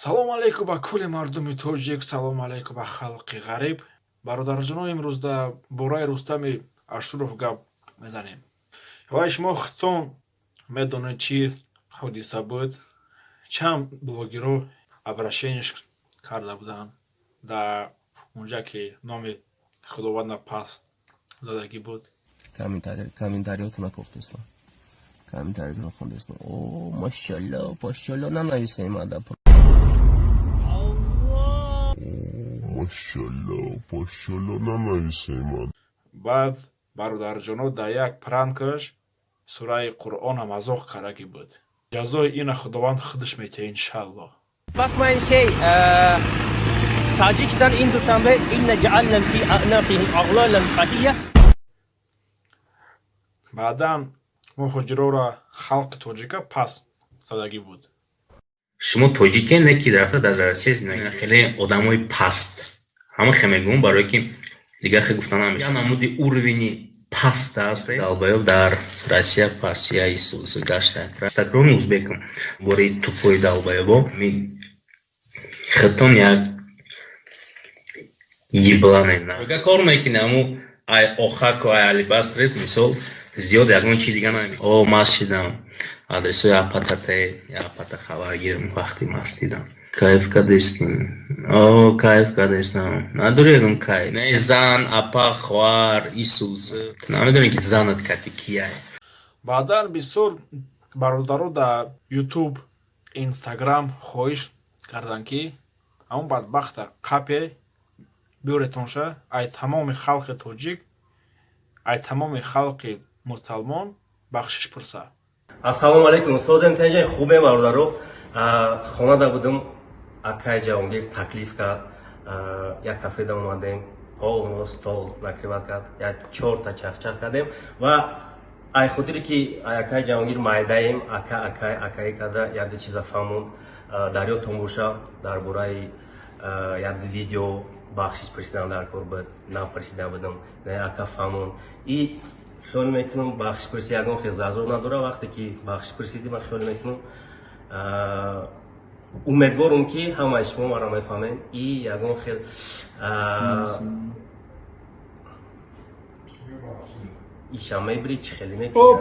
салом алейкум ба кулли мардуми тоҷик, салом алейкум ба халқи ғариб. Бародарҷоно, имрӯз дар бораи Рустами Ашуров гап мезанем. Вай шумо худтон медонед чӣ ҳодиса буд? Чанд блогерҳо обращенияш карда буданд дар онҷа ки номи худованда пас задагӣ буд. Комментариятона гуфтаистам. Комментариятона хондаистам. О, машалло нанависем ада. Машалло нанависем ада. Баъд бародарҷоно дар як пранкаш сураи Қуръона мазоқ карагӣ буд. ҷазои ина худованд худаш метиҳад иншалло. فاطمة شيء تاجيكستان إن دوشنبه إن جعلنا في أعناقهم أغلالا فهي. баъдан мо ҳуҷраро халқи тоҷика пас задагӣ буд. шумо тоҷике не ки дарафта дар Россия зиндагӣ хеле одамои паст ҳама хе мегӯям барое ки дигар хе гуфта намешавад. намуди уровени паст аст далбаёб дар Россия пастияи гашта стакрони узбекам бораи тупои далбаёбо хитон як ибланен ага кор мекини аму ай охаку ай алибастрет мисол зиёд ягон чи дига нами о маст шидам адресои апатате апата хабар гирам вақти маст дидам кайф кадестин о кайф кадестам надори ягон кайф не зан апа хвар исуз намедонӣ ки занат кати кияй. баъдан бисёр бародаро дар ютуб инстаграм хоҳиш карданд ки ҳамон бадбахта қапе биёретонша ай тамоми халқи тоҷик ай тамоми халқи мусалмон бахшиш пурса. Ассалому алейкум. Созем тенҷай хубе бародаро. Хонада будам акай ҷавонгир таклиф кард. Як кафеда омадем. Полно стол накриват кард. Як 4 та чахчах кардем ва ай хотире ки акай ҷавонгир майдаем акай када як чиза фаҳмон дарётон боша дар бораи як видео бахшиш присидан дар кор буд наприсида будам не ака фаҳмон и خیال میکنم بخش پرسی یکم خیلی زازور نداره وقتی که بخش پرسیدی من خیال میکنم امیدوارم که همه شما مرا میفهمین این یکم خیلی این شمه بریچ خیلی میکنم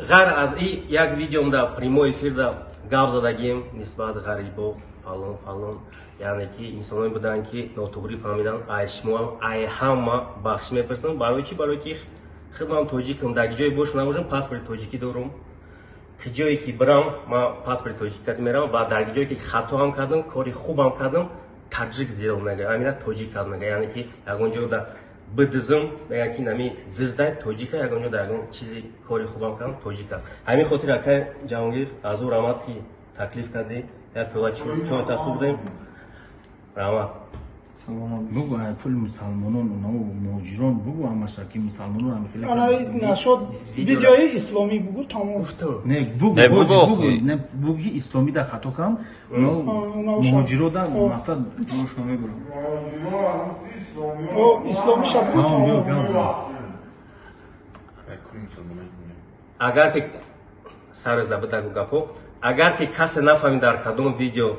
غیر از این یک ویدیوم در پریمو افیر در گاب زدگیم نسبت غریبا فلان یعنی که انسانایی بودن که ناتوری فهمیدن ای شما ای همه بخش میپرسن برای چی؟ برای که خودم توجیکم در جای باش نباشم پاسپورت توجیکی دارم که جایی که برم ما پاسپورت توجیکی میرم و در جایی که خطا هم کردم کاری خوبم کردم تاجیک دیدم میگه همین توجیک کردم میگه یعنی که یگونجا در بدزم میگه که نمی دزدای توجیکا یگونجا در یگون چیزی کاری خوبم کردم توجیکا همین خاطر اکای جهانگیر از او رحمت که تکلیف کردی یک پولا چون تخوب دیم رحمت بگو ای پول مسلمانان و مهاجران بگو همشا که مسلمانان هم خیلی انا نشد ویدیوی اسلامی بگو تمام نه بگو نه بگو اسلامی در خطا کم مهاجران در مقصد جوش نمیبرم اسلامی شب بگو تمام اگر که سرز دبتا گپو اگر که کسی نفهمید در کدوم ویدیو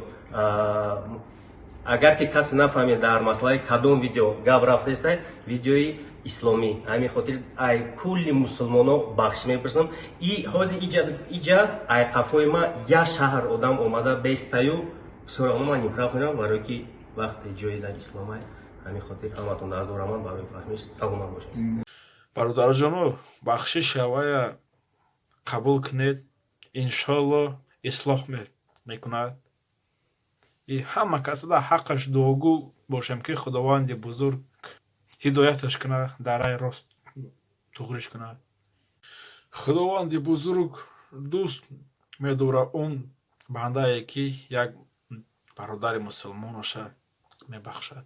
اگر که کسی نفهمید در مسئله کدوم ویدیو گپ رفته است ویدیوی اسلامی همین خاطر ای کلی مسلمانو بخش میپرسم ای حاضر ایجا ای قفای ما یا شهر آدم اومده بیستایو سراغ ما نمیرفت میرم برای که وقتی جایی در اسلام همین خاطر همتون از دورمان برای فهمیش سلامت باشید. бародарҷоно бахшиш шавая қабул кунед иншолло ислоҳ мекунад и ҳама касада ҳаққаш дуогӯ бошем ки худованди бузург ҳидояташ кунад дар раи рост туғриш кунад. худованди бузург дӯст медорад он бандае ки як бародари мусулмонаша мебахшад.